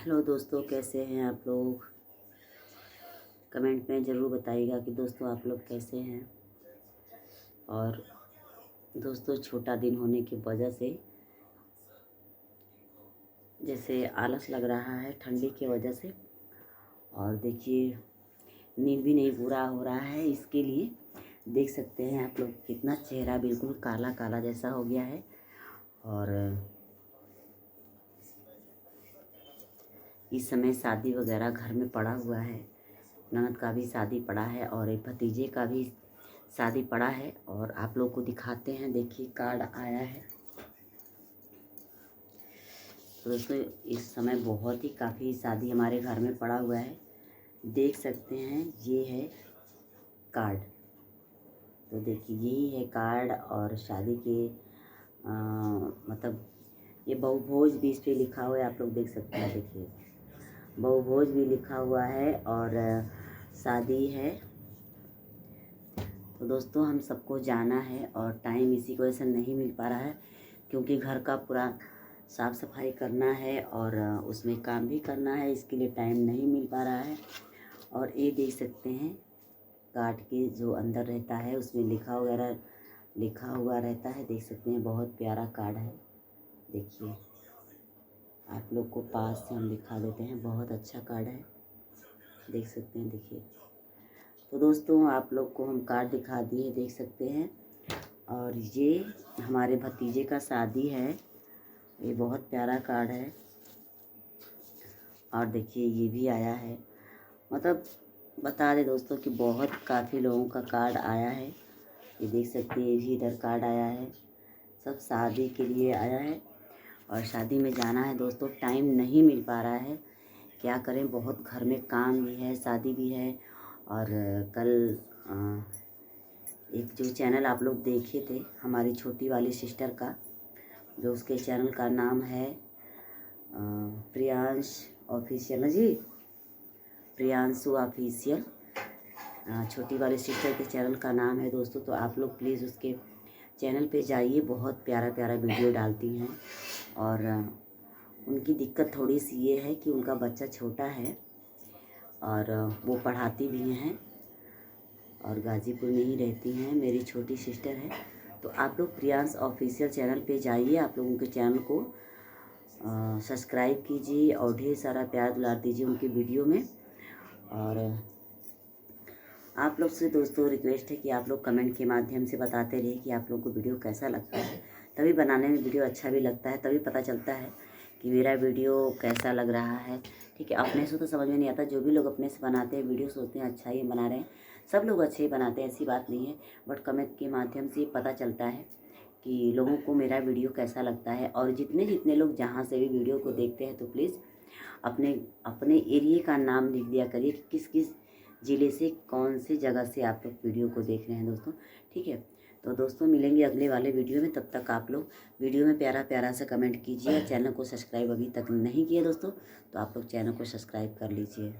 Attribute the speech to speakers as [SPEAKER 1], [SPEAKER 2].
[SPEAKER 1] Hello दोस्तों, कैसे हैं आप लोग। कमेंट में ज़रूर बताइएगा कि दोस्तों आप लोग कैसे हैं। और दोस्तों, छोटा दिन होने की वजह से जैसे आलस लग रहा है ठंडी की वजह से, और देखिए नींद भी नहीं पूरा हो रहा है। इसके लिए देख सकते हैं आप लोग कितना चेहरा बिल्कुल काला काला जैसा हो गया है। और इस समय शादी वगैरह घर में पड़ा हुआ है। ननद का भी शादी पड़ा है और एक भतीजे का भी शादी पड़ा है। और आप लोग को दिखाते हैं, देखिए कार्ड आया है। तो दोस्तों, इस समय बहुत ही काफ़ी शादी हमारे घर में पड़ा हुआ है। देख सकते हैं ये है कार्ड। तो देखिए यही है कार्ड। और शादी के मतलब ये बहुभोज भी इस पर लिखा हुआ है, आप लोग देख सकते हैं। देखिए बहुभोज भी लिखा हुआ है और शादी है। तो दोस्तों, हम सबको जाना है और टाइम इसी की वजह से नहीं मिल पा रहा है, क्योंकि घर का पूरा साफ़ सफाई करना है और उसमें काम भी करना है। इसके लिए टाइम नहीं मिल पा रहा है। और ये देख सकते हैं कार्ड के जो अंदर रहता है उसमें लिखा हुआ रहता है। देख सकते हैं बहुत प्यारा कार्ड है। देखिए आप लोग को पास से हम दिखा देते हैं, बहुत अच्छा कार्ड है। देख सकते हैं, देखिए। तो दोस्तों, आप लोग को हम कार्ड दिखा दिए, देख सकते हैं। और ये हमारे भतीजे का शादी है। ये बहुत प्यारा कार्ड है। और देखिए ये भी आया है। मतलब बता दें दोस्तों कि बहुत काफ़ी लोगों का कार्ड आया है। ये देख सकते हैं, ये भी इधर कार्ड आया है। सब शादी के लिए आया है और शादी में जाना है दोस्तों। टाइम नहीं मिल पा रहा है, क्या करें, बहुत घर में काम भी है, शादी भी है। और कल एक जो चैनल आप लोग देखे थे हमारी छोटी वाली सिस्टर का, जो उसके चैनल का नाम है प्रियांश ऑफिशियल ना जी, प्रियांशु ऑफिशियल, छोटी वाली सिस्टर के चैनल का नाम है दोस्तों। तो आप लोग प्लीज़ उसके चैनल पे जाइए, बहुत प्यारा प्यारा वीडियो डालती हैं। और उनकी दिक्कत थोड़ी सी ये है कि उनका बच्चा छोटा है और वो पढ़ाती भी हैं और गाज़ीपुर में ही रहती हैं, मेरी छोटी सिस्टर है। तो आप लोग प्रियांश ऑफिशियल चैनल पे जाइए, आप लोग उनके चैनल को सब्सक्राइब कीजिए और ढेर सारा प्यार दुलार दीजिए उनकी वीडियो में। और आप लोग से दोस्तों रिक्वेस्ट है कि आप लोग कमेंट के माध्यम से बताते रहिए कि आप लोग को वीडियो कैसा लगता है। तभी बनाने में वीडियो अच्छा भी लगता है, तभी पता चलता है कि मेरा वीडियो कैसा लग रहा है। ठीक है, अपने से तो समझ में नहीं आता। जो भी लोग अपने से बनाते हैं वीडियो सोचते हैं अच्छा ही बना रहे हैं। सब लोग अच्छे ही बनाते हैं, ऐसी बात नहीं है। बट कमेंट के माध्यम से पता चलता है कि लोगों को मेरा वीडियो कैसा लगता है। और जितने जितने लोग जहाँ से भी वीडियो को देखते हैं तो प्लीज़ अपने अपने एरिया का नाम लिख दिया करिए कि किस किस ज़िले से, कौन सी जगह से आप लोग वीडियो को देख रहे हैं दोस्तों। ठीक है, तो दोस्तों मिलेंगे अगले वाले वीडियो में। तब तक आप लोग वीडियो में प्यारा प्यारा सा कमेंट कीजिए। चैनल को सब्सक्राइब अभी तक नहीं किया दोस्तों, तो आप लोग चैनल को सब्सक्राइब कर लीजिए।